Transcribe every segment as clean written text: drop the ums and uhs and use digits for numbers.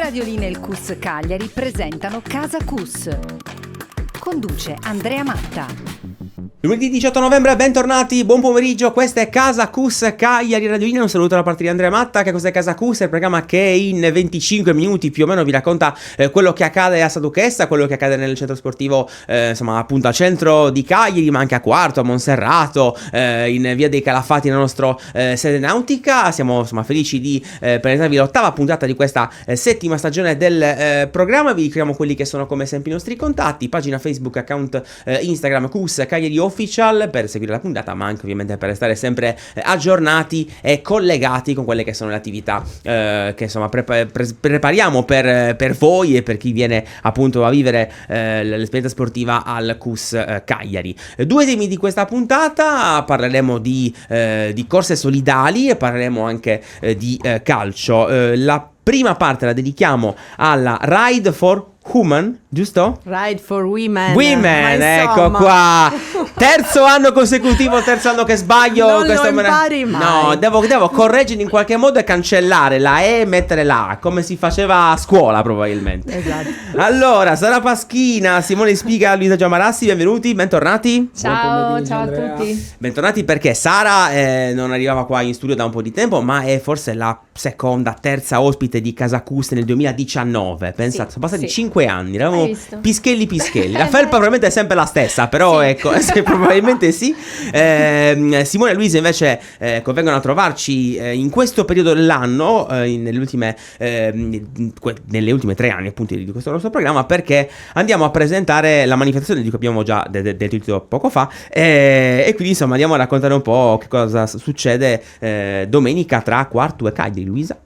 Radioline e il CUS Cagliari presentano Casa CUS. Conduce Andrea Matta. Lunedì 18 novembre, bentornati, buon pomeriggio, questa è Casa CUS Cagliari Radioline, un saluto da parte di Andrea Matta. Che cos'è Casa CUS? È il programma che in 25 minuti più o meno vi racconta quello che accade a Saduchessa, quello che accade nel centro sportivo, insomma appunto al centro di Cagliari, ma anche a Quarto, a Monserrato, in via dei Calafati, nella nostra sede nautica. Siamo insomma felici di presentarvi l'ottava puntata di questa settima stagione del programma. Vi ricordiamo quelli che sono come sempre i nostri contatti: pagina Facebook, account Instagram CUS Cagliari Official per seguire la puntata, ma anche ovviamente per restare sempre aggiornati e collegati con quelle che sono le attività che insomma prepariamo per voi e per chi viene appunto a vivere l'esperienza sportiva al CUS Cagliari. Due temi di questa puntata: parleremo di corse solidali e parleremo anche di calcio. La prima parte la dedichiamo alla Ride for Women, giusto? Ride for Women. Women, ecco qua. Terzo anno consecutivo, terzo anno che sbaglio. Non lo impari mai. No, devo correggere in qualche modo e cancellare la E e mettere la A, come si faceva a scuola probabilmente. Esatto. Allora, Sara Paschina, Simone Spiga, Luisa Giamarassi, benvenuti, bentornati. Ciao a tutti. Bentornati, perché Sara non arrivava qua in studio da un po' di tempo, ma è forse la seconda, terza ospite di Casa CUS nel 2019. Pensate, sono passati 5 anni, eravamo pischelli. La felpa probabilmente è sempre la stessa, però sì. Ecco, probabilmente sì. Simone e Luisa invece vengono a trovarci in questo periodo dell'anno, nelle ultime 3 anni appunto di questo nostro programma, perché andiamo a presentare la manifestazione di cui abbiamo già detto poco fa, e quindi insomma andiamo a raccontare un po' che cosa succede domenica tra Quartu e Cagliari. Luisa?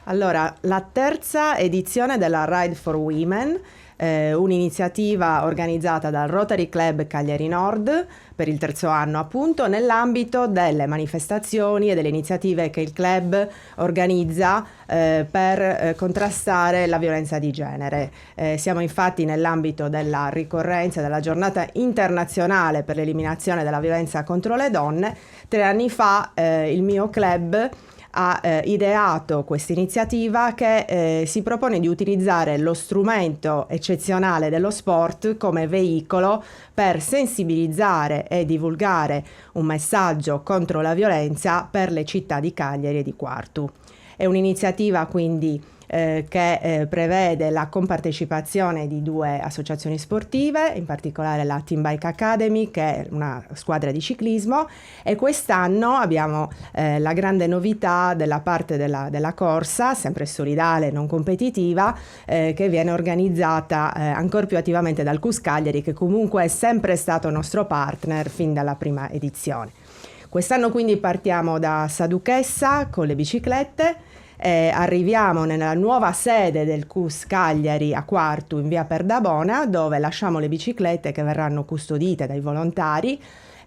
Allora, la terza edizione della Ride for Women, un'iniziativa organizzata dal Rotary Club Cagliari Nord per il terzo anno appunto, nell'ambito delle manifestazioni e delle iniziative che il club organizza per contrastare la violenza di genere. Siamo infatti nell'ambito della ricorrenza della giornata internazionale per l'eliminazione della violenza contro le donne. 3 anni fa il mio club ha ideato questa iniziativa che si propone di utilizzare lo strumento eccezionale dello sport come veicolo per sensibilizzare e divulgare un messaggio contro la violenza per le città di Cagliari e di Quartu. È un'iniziativa quindi che prevede la compartecipazione di 2 associazioni sportive, in particolare la Team Bike Academy, che è una squadra di ciclismo, e quest'anno abbiamo la grande novità della parte della corsa, sempre solidale, non competitiva, che viene organizzata ancora più attivamente dal CUS Cagliari, che comunque è sempre stato nostro partner fin dalla prima edizione. Quest'anno quindi partiamo da Saduchessa con le biciclette. Arriviamo nella nuova sede del CUS Cagliari a Quartu in via Perdabona, dove lasciamo le biciclette che verranno custodite dai volontari,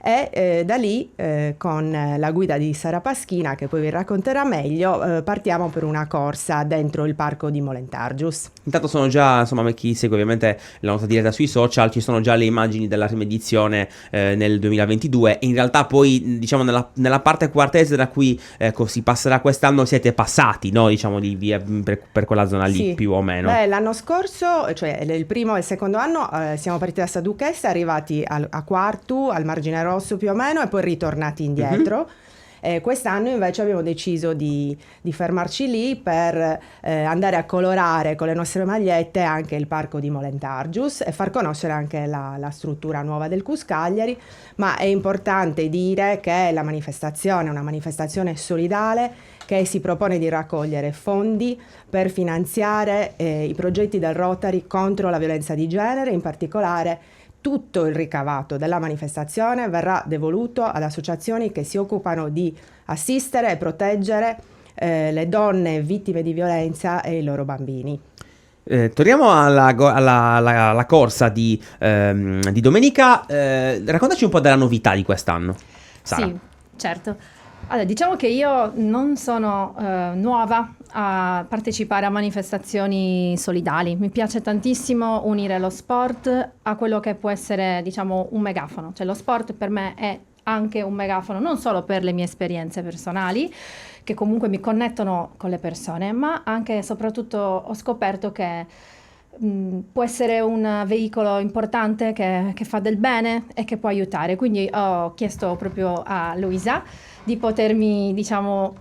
e da lì con la guida di Sara Paschina, che poi vi racconterà meglio, partiamo per una corsa dentro il parco di Molentargius. Intanto sono già, insomma, chi segue ovviamente la nostra diretta sui social, ci sono già le immagini della prima edizione nel 2022. In realtà poi, diciamo, nella parte quartese da cui si passerà quest'anno siete passati, no? Diciamo di via per quella zona lì, sì, più o meno. Beh, l'anno scorso, cioè il primo e il secondo anno, siamo partiti da Saduchessa, arrivati a Quartu, al margine rosso più o meno, e poi ritornati indietro. Quest'anno invece abbiamo deciso di fermarci lì per andare a colorare con le nostre magliette anche il parco di Molentargius e far conoscere anche la struttura nuova del CUS Cagliari. Ma è importante dire che la manifestazione è una manifestazione solidale che si propone di raccogliere fondi per finanziare i progetti del Rotary contro la violenza di genere. In particolare tutto il ricavato della manifestazione verrà devoluto ad associazioni che si occupano di assistere e proteggere le donne vittime di violenza e i loro bambini. Torniamo alla corsa di domenica. Raccontaci un po' della novità di quest'anno, Sara. Sì, certo. Allora, diciamo che io non sono nuova a partecipare a manifestazioni solidali. Mi piace tantissimo unire lo sport a quello che può essere, diciamo, un megafono. Cioè lo sport per me è anche un megafono non solo per le mie esperienze personali, che comunque mi connettono con le persone, ma anche e soprattutto ho scoperto che può essere un veicolo importante che fa del bene e che può aiutare. Quindi ho chiesto proprio a Luisa di potermi, diciamo,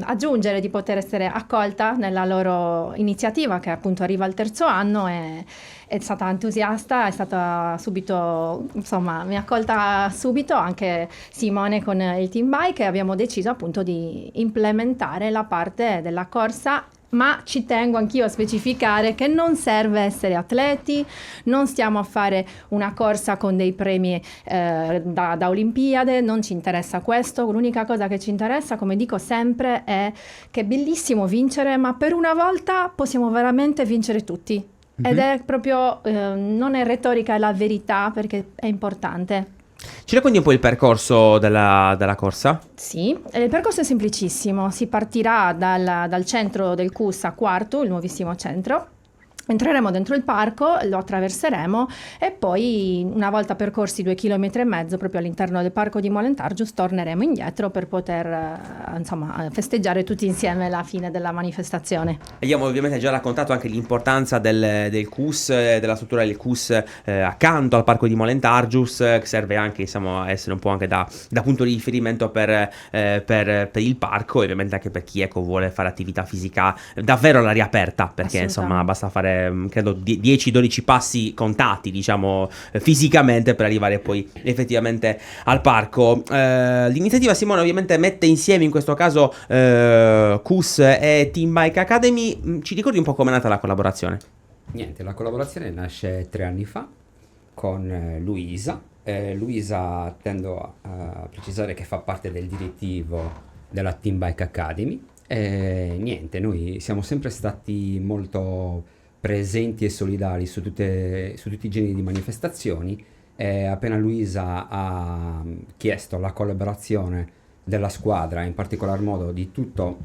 aggiungere, di poter essere accolta nella loro iniziativa, che appunto arriva al terzo anno, e è stata entusiasta, è stata subito, insomma, mi ha accolta subito anche Simone con il Team Bike, e abbiamo deciso appunto di implementare la parte della corsa. Ma ci tengo anch'io a specificare che non serve essere atleti, non stiamo a fare una corsa con dei premi da Olimpiade, non ci interessa questo. L'unica cosa che ci interessa, come dico sempre, è che è bellissimo vincere, ma per una volta possiamo veramente vincere tutti. Ed è proprio, non è retorica, è la verità, perché è importante. Ci racconti un po' il percorso della corsa? Sì, il percorso è semplicissimo, si partirà dal centro del CUS a Quartu, il nuovissimo centro. Entreremo dentro il parco, lo attraverseremo e poi, una volta percorsi 2,5 km proprio all'interno del parco di Molentargius, torneremo indietro per poter insomma festeggiare tutti insieme la fine della manifestazione. Abbiamo ovviamente già raccontato anche l'importanza del CUS, della struttura del CUS accanto al parco di Molentargius, che serve anche, insomma, a essere un po' anche da punto di riferimento per il parco, e ovviamente anche per chi, ecco, vuole fare attività fisica davvero all'aria aperta, perché insomma basta fare credo 10-12 passi contati, diciamo, fisicamente, per arrivare poi effettivamente al parco. L'iniziativa, Simone, ovviamente mette insieme in questo caso CUS e Team Bike Academy. Ci ricordi un po' come è nata la collaborazione? Niente, la collaborazione nasce 3 anni fa con Luisa. Luisa, tendo a precisare che fa parte del direttivo della Team Bike Academy. Niente, noi siamo sempre stati molto presenti e solidali su tutti i generi di manifestazioni. Appena Luisa ha chiesto la collaborazione della squadra, in particolar modo di tutto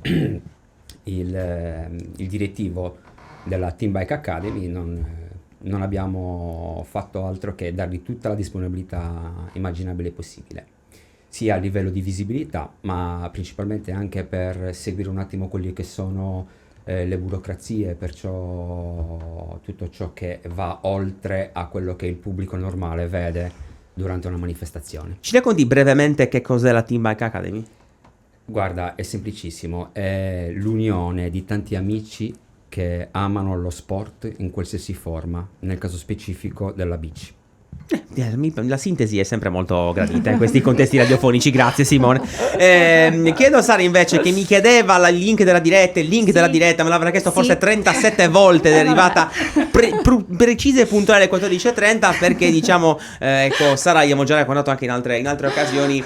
il direttivo della Team Bike Academy, non abbiamo fatto altro che dargli tutta la disponibilità immaginabile e possibile, sia a livello di visibilità, ma principalmente anche per seguire un attimo quelli che sono le burocrazie, perciò tutto ciò che va oltre a quello che il pubblico normale vede durante una manifestazione. Ci racconti brevemente che cos'è la Team Bike Academy? Guarda, è semplicissimo, è l'unione di tanti amici che amano lo sport in qualsiasi forma, nel caso specifico della bici. La sintesi è sempre molto gradita in questi contesti radiofonici, grazie Simone. Chiedo a Sara invece, che mi chiedeva il link della diretta, della diretta me l'avrà chiesto forse 37 volte ed è arrivata precisa e puntuale alle 14:30, perché diciamo, ecco, Sara, abbiamo già raccontato anche in altre occasioni,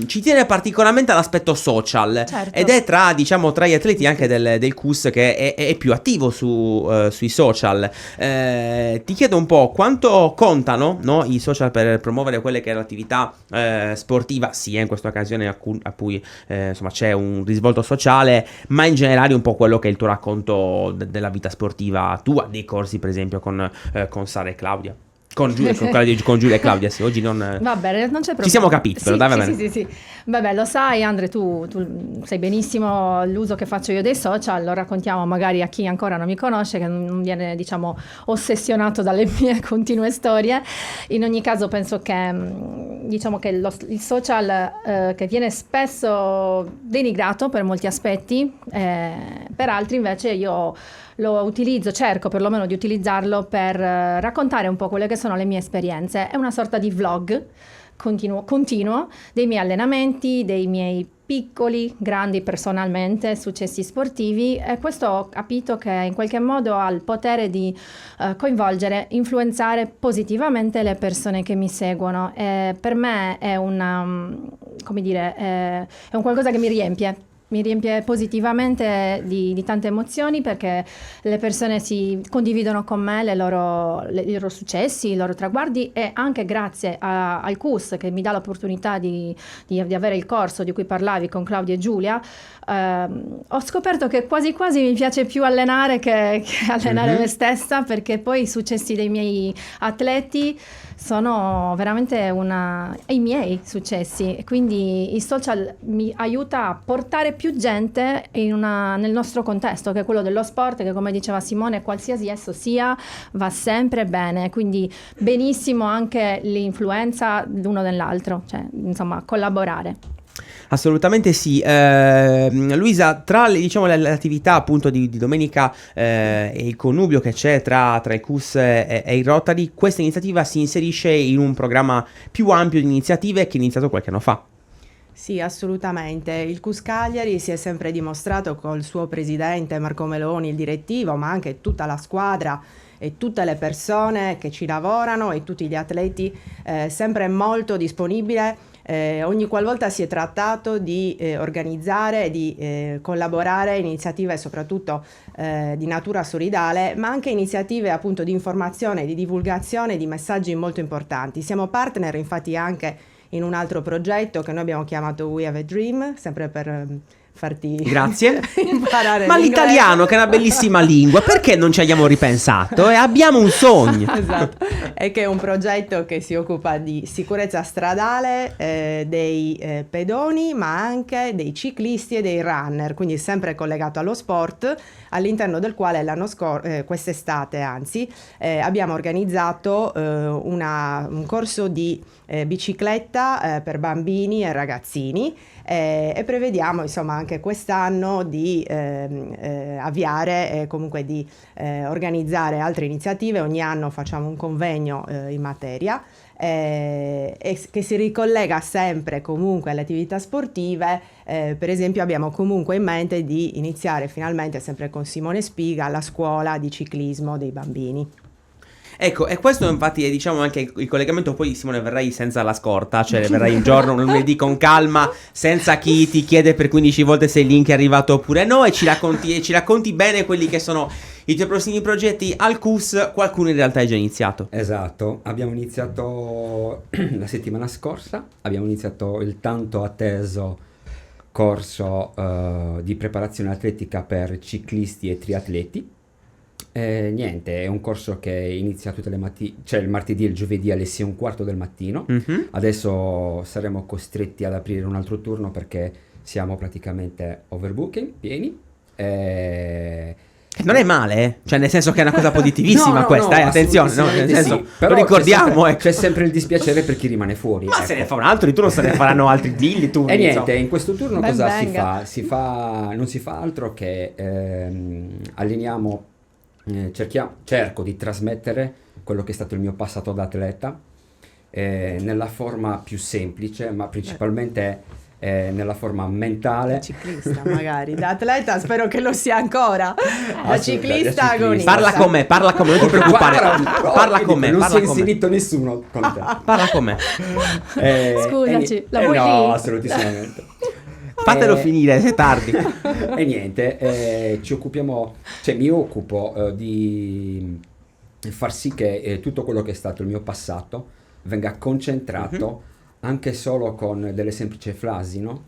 ci tiene particolarmente all'aspetto social, certo. ed è tra gli atleti anche del CUS che è più attivo sui social. Ti chiedo un po' quanto contano, no, i social per promuovere quelle che è l'attività sportiva, sia in questa occasione a cui insomma c'è un risvolto sociale, ma in generale un po' quello che è il tuo racconto della vita sportiva tua, dei corsi per esempio con Sara e Claudia. Con Giulia e Claudia, sì, oggi non... Vabbè, non c'è problema. Ci siamo capiti, però, dai, va bene. Sì. Vabbè, lo sai, Andre, tu sai benissimo l'uso che faccio io dei social, lo raccontiamo magari a chi ancora non mi conosce, che non viene, diciamo, ossessionato dalle mie continue storie. In ogni caso penso che, diciamo, che il social che viene spesso denigrato per molti aspetti, per altri invece io lo utilizzo, cerco perlomeno di utilizzarlo per raccontare un po' quelle che sono le mie esperienze. È una sorta di vlog continuo dei miei allenamenti, dei miei piccoli, grandi personalmente, successi sportivi, e questo ho capito che in qualche modo ha il potere di coinvolgere, influenzare positivamente le persone che mi seguono. Per me è è un qualcosa che mi riempie. mi riempie positivamente di tante emozioni, perché le persone si condividono con me i loro successi, i loro traguardi, e anche grazie al CUS, che mi dà l'opportunità di avere il corso di cui parlavi con Claudia e Giulia. Ho scoperto che quasi quasi mi piace più allenare che allenare me stessa, perché poi i successi dei miei atleti sono veramente i miei successi, e quindi i social mi aiuta a portare più gente nel nostro contesto, che è quello dello sport, che, come diceva Simone, qualsiasi esso sia, va sempre bene, quindi benissimo anche l'influenza l'uno dell'altro, cioè insomma collaborare. Assolutamente sì. Luisa, tra le attività appunto di domenica e il connubio che c'è tra il CUS e il Rotary, questa iniziativa si inserisce in un programma più ampio di iniziative che è iniziato qualche anno fa. Sì, assolutamente. Il CUS Cagliari si è sempre dimostrato col suo presidente Marco Meloni, il direttivo, ma anche tutta la squadra e tutte le persone che ci lavorano e tutti gli atleti, sempre molto disponibile. Ogni qualvolta si è trattato di organizzare e di collaborare in iniziative soprattutto di natura solidale, ma anche iniziative appunto di informazione, di divulgazione di messaggi molto importanti. Siamo partner infatti anche in un altro progetto che noi abbiamo chiamato We Have a Dream, sempre per farti Grazie. imparare Ma l'inglese. l'italiano, che è una bellissima lingua, perché non ci abbiamo ripensato? E abbiamo un sogno. Esatto, è che è un progetto che si occupa di sicurezza stradale dei pedoni, ma anche dei ciclisti e dei runner, quindi sempre collegato allo sport, all'interno del quale quest'estate abbiamo organizzato un corso di bicicletta per bambini e ragazzini, e prevediamo insomma anche quest'anno di avviare comunque di organizzare altre iniziative. Ogni anno facciamo un convegno in materia e che si ricollega sempre comunque alle attività sportive. Per esempio abbiamo comunque in mente di iniziare finalmente, sempre con Simone Spiga, la scuola di ciclismo dei bambini. Ecco, e questo infatti è, diciamo, anche il collegamento. Poi, Simone, verrai senza la scorta, cioè verrai un giorno, un lunedì con calma, senza chi ti chiede per 15 volte se il link è arrivato oppure no, e ci racconti bene quelli che sono i tuoi prossimi progetti al CUS. Qualcuno in realtà è già iniziato. Esatto, abbiamo iniziato la settimana scorsa, abbiamo iniziato il tanto atteso corso di preparazione atletica per ciclisti e triatleti. Niente, è un corso che inizia tutte le mattine, cioè il martedì e il giovedì alle 6:15 del mattino. Adesso saremo costretti ad aprire un altro turno perché siamo praticamente overbooking, pieni. Non è male, cioè nel senso che è una cosa positivissima questa, attenzione, no? Nel senso, sì. Però lo ricordiamo, c'è sempre il dispiacere per chi rimane fuori. Ma se ne fa un altro, tu non se ne faranno altri dilli, tu. E niente, in questo turno Ben cosa venga. si fa? Non si fa altro che alleniamo, cerco di trasmettere quello che è stato il mio passato da atleta nella forma più semplice, ma principalmente nella forma mentale. Da ciclista magari, da atleta spero che lo sia ancora, da ciclista agonista. Parla con me, non ti preoccupare. Parla con me, non si è parla con me. inserito nessuno con te. Parla con me. Scusaci, la vuoi no, lì? assolutissimamente. Fatelo finire, è tardi. E niente, mi occupo di far sì che tutto quello che è stato il mio passato venga concentrato anche solo con delle semplici frasi, no?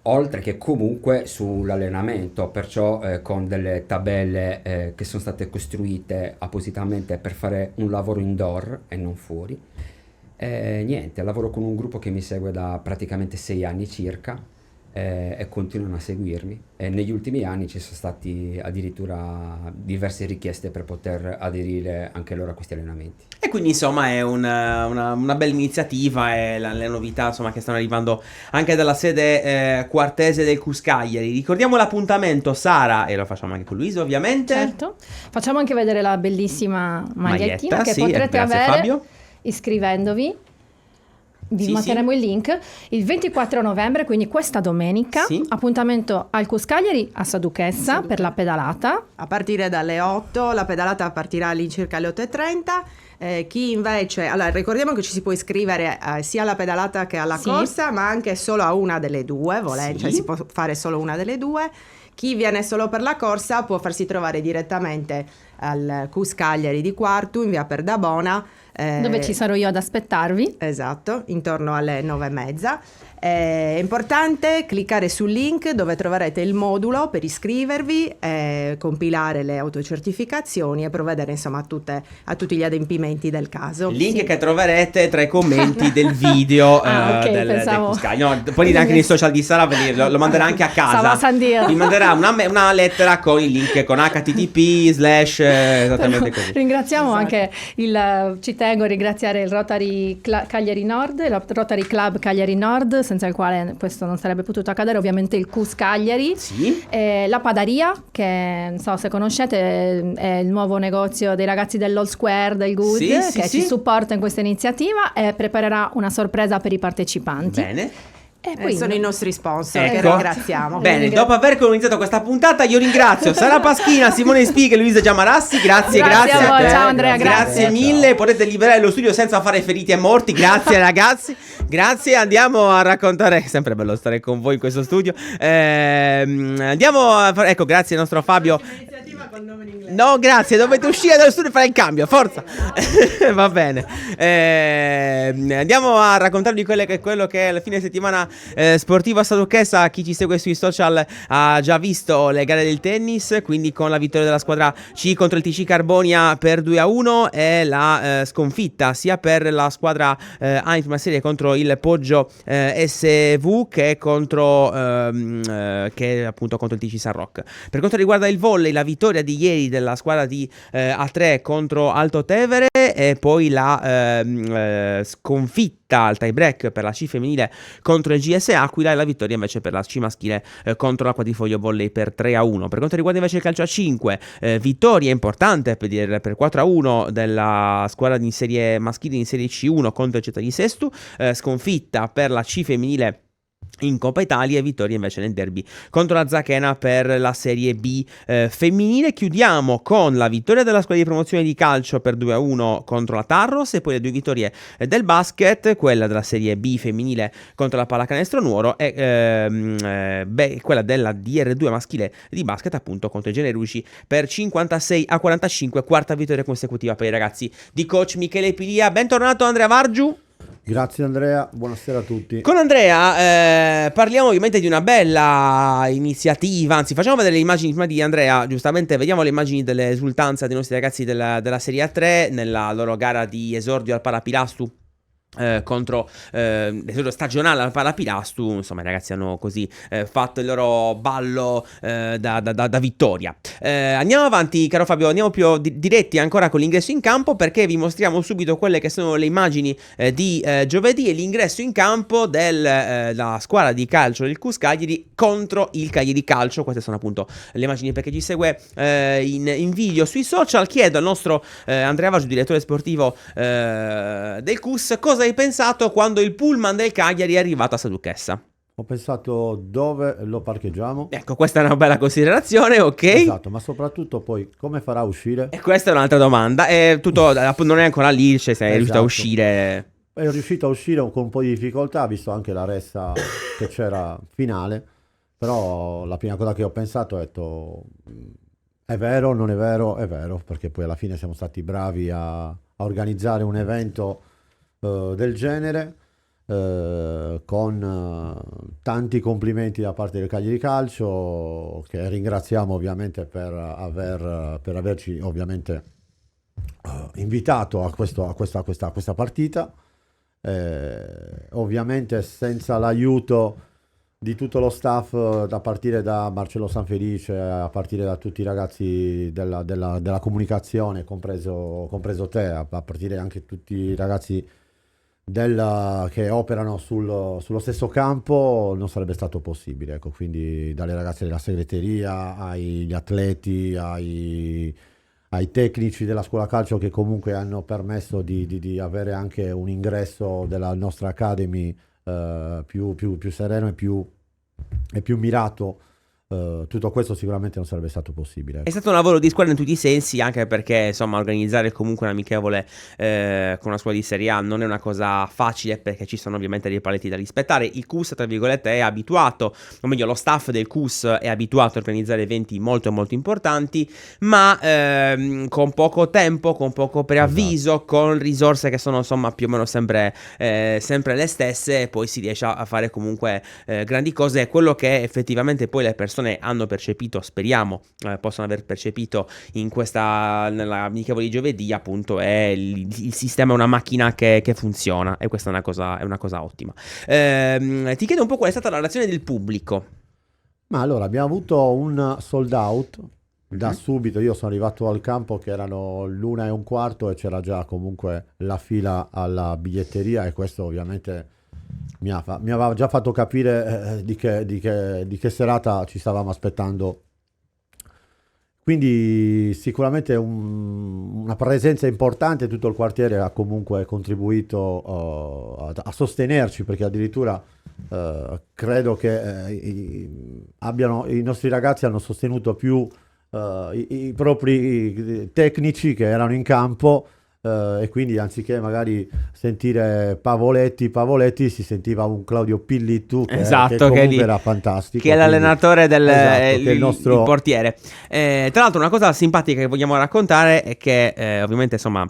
Oltre che comunque sull'allenamento, perciò con delle tabelle che sono state costruite appositamente per fare un lavoro indoor e non fuori. Niente, lavoro con un gruppo che mi segue da praticamente 6 anni circa e continuano a seguirmi, e negli ultimi anni ci sono stati addirittura diverse richieste per poter aderire anche loro a questi allenamenti. E quindi insomma è una bella iniziativa, e le novità insomma che stanno arrivando anche dalla sede quartese del CUS Cagliari. Ricordiamo l'appuntamento, Sara, e lo facciamo anche con Luisa ovviamente. Certo, facciamo anche vedere la bellissima magliettina Maglietta, che sì, potrete grazie, avere Fabio. iscrivendovi vi Sì, manterremo il link, il 24 novembre, quindi questa domenica, Sì. appuntamento al Cus Cagliari a Saduchessa per la pedalata. A partire dalle 8, la pedalata partirà all'incirca alle 8:30. Chi invece, allora ricordiamo che ci si può iscrivere sia alla pedalata che alla Sì. corsa, ma anche solo a una delle due, volendo, Sì. cioè si può fare solo una delle due. Chi viene solo per la corsa può farsi trovare direttamente al Cus Cagliari di Quartu in via Perdabona, Dove ci sarò io ad aspettarvi. esatto, intorno alle 9:30. È importante cliccare sul link dove troverete il modulo per iscrivervi, compilare le autocertificazioni e provvedere insomma a tutti gli adempimenti del caso. Il link Sì. che troverete tra i commenti del video Ah, ok, del pensavo. Cus Cagliari. No, poi anche nei social di Sara, lo manderà anche a casa. Stavo a San Dio. Vi manderà una lettera con il link con http/ esattamente così. Ringraziamo Esatto. anche ci tengo a ringraziare il Rotary Cagliari Nord, il Rotary Club Cagliari Nord, senza il quale questo non sarebbe potuto accadere, ovviamente il Cus Cagliari, Sì. la Padaria, che non so se conoscete, è il nuovo negozio dei ragazzi dell'All Square del Good, Sì, sì, che sì. ci supporta in questa iniziativa e preparerà una sorpresa per i partecipanti. Bene. E poi Sono i nostri sponsor che Ecco. ringraziamo. Bene, dopo aver iniziato questa puntata, io ringrazio Sara Paschina, Simone Spieghi e Luisa Giamarassi. Grazie Grazie a voi, te. ciao Andrea, Grazie grazie. mille. Potete liberare lo studio senza fare feriti e morti. Grazie ragazzi. Grazie. Andiamo a raccontare. È sempre bello stare con voi in questo studio. Andiamo a fare. Ecco, grazie al nostro Fabio. Iniziativa con nome in inglese. No, grazie, dovete uscire dallo studio e fare il cambio, forza. Va bene. Andiamo a raccontarvi quello che è il fine settimana sportivo a Saduchessa. Chi ci segue sui social ha già visto le gare del tennis, quindi con la vittoria della squadra C contro il TC Carbonia per 2-1 e la sconfitta sia per la squadra A in prima serie contro il Poggio SV che contro che appunto contro il TC San Rock. Per quanto riguarda il volley, la vittoria di ieri della squadra di A3 contro Alto Tevere e poi la sconfitta al tie break per la C femminile contro il GS Aquila e la vittoria invece per la C maschile contro la Quadrifoglio Volley per 3-1. Per quanto riguarda invece il calcio a 5, vittoria importante per 4-1 della squadra in serie maschile in serie C1 contro il Città di Sestu, sconfitta per la C femminile in Coppa Italia e vittoria invece nel derby contro la Zachena per la Serie B femminile. Chiudiamo con la vittoria della squadra di promozione di calcio per 2-1 contro la Tarros e poi le due vittorie del basket, quella della Serie B femminile contro la Pallacanestro Nuoro e quella della DR2 maschile di basket appunto contro i Generucci per 56-45, quarta vittoria consecutiva per i ragazzi di coach Michele Pilia. Bentornato Andrea Vargiu. Grazie Andrea, buonasera a tutti. Con Andrea parliamo ovviamente di una bella iniziativa, anzi facciamo vedere le immagini prima di Andrea, giustamente vediamo le immagini dell'esultanza dei nostri ragazzi della Serie A3 nella loro gara di esordio al Parapilastu. Contro l'esordio stagionale al Parapilastu, insomma i ragazzi hanno così fatto il loro ballo da vittoria. Andiamo avanti caro Fabio, andiamo più diretti ancora con l'ingresso in campo perché vi mostriamo subito quelle che sono le immagini di giovedì e l'ingresso in campo della squadra di calcio del Cus Cagliari contro il Cagliari Calcio. Queste sono appunto le immagini per chi ci segue in video sui social. Chiedo al nostro Andrea Vargiu, direttore sportivo del Cus, cosa hai pensato quando il pullman del Cagliari è arrivato a Saduchessa? Ho pensato dove lo parcheggiamo. Ecco, questa è una bella considerazione, ok? Esatto, ma soprattutto poi come farà a uscire? E questa è un'altra domanda. Tutto non è ancora lì, cioè sei riuscito a Esatto. uscire. È riuscito a uscire con un po' di difficoltà, visto anche la ressa che c'era finale, però la prima cosa che ho pensato è detto, è vero, non è vero, è vero, perché poi alla fine siamo stati bravi a organizzare un evento del genere, con tanti complimenti da parte del Cagliari Calcio, che ringraziamo ovviamente per averci ovviamente invitato a questa partita. Ovviamente senza l'aiuto di tutto lo staff, da partire da Marcello Sanfelice, a partire da tutti i ragazzi della comunicazione, compreso te, a partire anche tutti i ragazzi che operano sullo stesso campo, non sarebbe stato possibile, ecco. Quindi dalle ragazze della segreteria agli atleti, ai tecnici della scuola calcio che comunque hanno permesso di avere anche un ingresso della nostra Academy più sereno e più mirato. Tutto questo sicuramente non sarebbe stato possibile. È stato un lavoro di squadra in tutti i sensi, anche perché insomma organizzare comunque un amichevole con una squadra di Serie A non è una cosa facile, perché ci sono ovviamente dei paletti da rispettare. Il CUS, tra virgolette, è abituato, o meglio lo staff del CUS è abituato a organizzare eventi molto molto importanti, ma con poco tempo, con poco preavviso, Esatto. con risorse che sono insomma più o meno sempre le stesse, e poi si riesce a fare comunque grandi cose. È quello che effettivamente poi le persone hanno percepito, speriamo possono aver percepito nella amichevole di giovedì, appunto, è il sistema, è una macchina che funziona, e questa è una cosa ottima. Ti chiedo un po' qual è stata la reazione del pubblico. Ma allora abbiamo avuto un sold out da subito. Io sono arrivato al campo che erano l'1:15 e c'era già comunque la fila alla biglietteria, e questo ovviamente mi aveva già fatto capire di che serata ci stavamo aspettando. Quindi sicuramente una presenza importante. Tutto il quartiere ha comunque contribuito a sostenerci, perché addirittura credo che i nostri ragazzi hanno sostenuto più i propri tecnici che erano in campo. E quindi anziché magari sentire Pavoletti, si sentiva un Claudio Pillittu che comunque era fantastico, che è l'allenatore che il nostro il portiere. Tra l'altro una cosa simpatica che vogliamo raccontare è che ovviamente insomma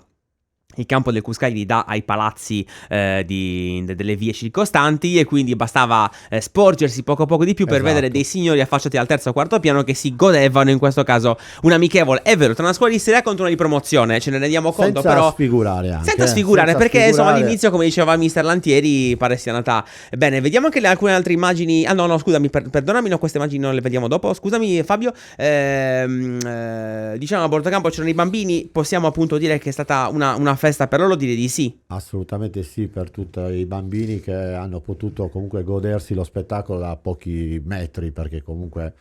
il campo del CUS Cagliari dà ai palazzi delle vie circostanti, e quindi bastava sporgersi poco di più per vedere dei signori affacciati al terzo o quarto piano che si godevano in questo caso un amichevole, è vero, tra una squadra di Serie A contro una di promozione, ce ne rendiamo conto, però senza sfigurare, perché insomma all'inizio, come diceva mister Lantieri, pare sia andata bene. Vediamo anche alcune altre immagini. No, scusami, perdonami, no, queste immagini non le vediamo dopo, scusami Fabio. Diciamo a bordo campo c'erano i bambini, possiamo appunto dire che è stata una festa per loro, direi di sì. Assolutamente sì, per tutti i bambini che hanno potuto comunque godersi lo spettacolo da pochi metri, perché comunque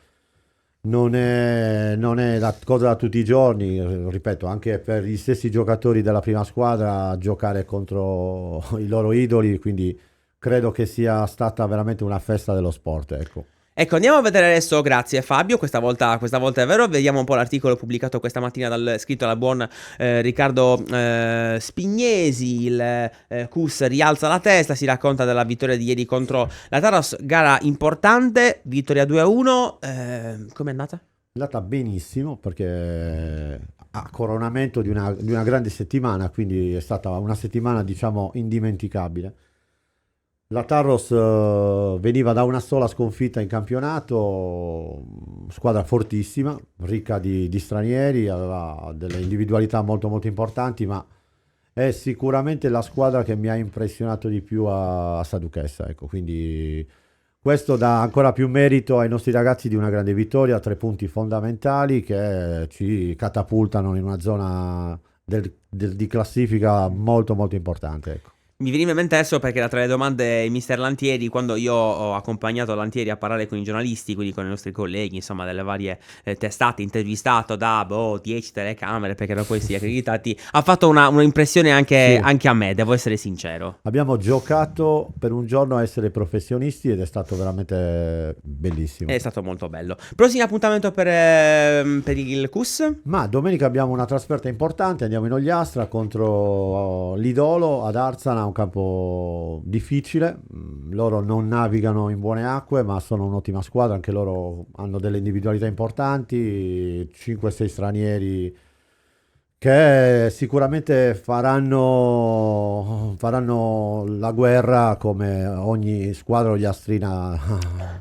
non è la cosa da tutti i giorni, ripeto, anche per gli stessi giocatori della prima squadra giocare contro i loro idoli, quindi credo che sia stata veramente una festa dello sport, ecco. Ecco, andiamo a vedere adesso, grazie Fabio, questa volta è vero, vediamo un po' l'articolo pubblicato questa mattina scritto dal buon Riccardo Spignesi. Il CUS rialza la testa, si racconta della vittoria di ieri contro la Taros, gara importante, vittoria 2-1, com'è andata? È andata benissimo, perché a coronamento di una grande settimana, quindi è stata una settimana diciamo indimenticabile. La Tarros veniva da una sola sconfitta in campionato, squadra fortissima, ricca di stranieri, aveva delle individualità molto molto importanti, ma è sicuramente la squadra che mi ha impressionato di più a Saduchessa, ecco, quindi questo dà ancora più merito ai nostri ragazzi di una grande vittoria, 3 punti fondamentali che ci catapultano in una zona di classifica molto molto importante, ecco. Mi veniva in mente adesso, perché era tra le domande mister Lantieri, quando io ho accompagnato Lantieri a parlare con i giornalisti, quindi con i nostri colleghi, insomma, delle varie testate, intervistato da 10 telecamere, perché erano poi accreditati, ha fatto un'impressione anche a me, devo essere sincero. Abbiamo giocato per un giorno a essere professionisti ed è stato veramente bellissimo. È stato molto bello. Prossimo appuntamento per il CUS? Ma domenica abbiamo una trasferta importante, andiamo in Ogliastra contro l'Idolo ad Arzana, un campo difficile. Loro non navigano in buone acque, ma sono un'ottima squadra, anche loro hanno delle individualità importanti, 5-6 stranieri che sicuramente faranno la guerra come ogni squadra ogliastrina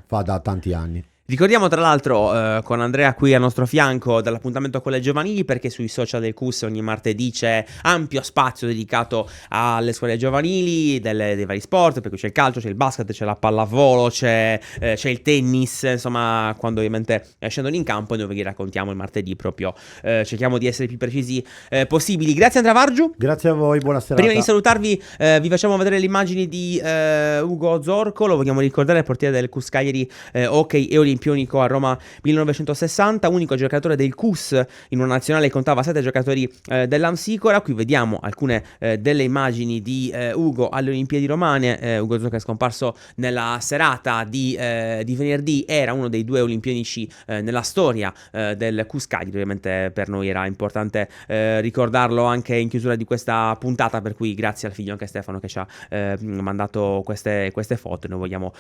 fa da tanti anni. Ricordiamo tra l'altro con Andrea qui al nostro fianco dell'appuntamento con le giovanili, perché sui social del CUS ogni martedì c'è ampio spazio dedicato alle scuole giovanili dei vari sport, per cui c'è il calcio, c'è il basket, c'è la pallavolo, c'è il tennis, insomma, quando ovviamente scendono in campo noi vi raccontiamo il martedì proprio, cerchiamo di essere più precisi possibili. Grazie Andrea Vargiu. Grazie a voi, buona serata. Prima di salutarvi vi facciamo vedere le immagini di Ugo Zorco, lo vogliamo ricordare, il portiere del CUS Cagliari Hockey e Olimpiadi olimpionico a Roma 1960, unico giocatore del CUS in una nazionale, contava 7 giocatori dell'Amsicora. Qui vediamo alcune delle immagini di Ugo alle Olimpiadi romane. Ugo Zucca è scomparso nella serata di venerdì, era uno dei 2 olimpionici nella storia del CUS Cagliari. Ovviamente per noi era importante ricordarlo anche in chiusura di questa puntata, per cui grazie al figlio anche Stefano che ci ha mandato queste foto. Noi vogliamo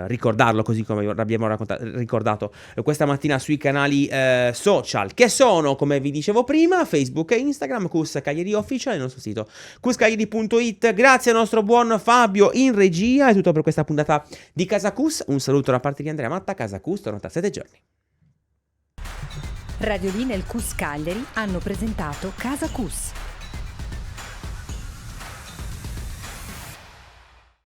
ricordarlo così come abbiamo ricordato questa mattina sui canali social, che sono, come vi dicevo prima, Facebook e Instagram, CUS Cagliari Official, e il nostro sito cuscagliari.it. Grazie al nostro buon Fabio in regia. È tutto per questa puntata di Casa CUS. Un saluto da parte di Andrea Matta. Casa CUS torna tra 7 giorni. Radiolina e il CUS Cagliari hanno presentato Casa CUS.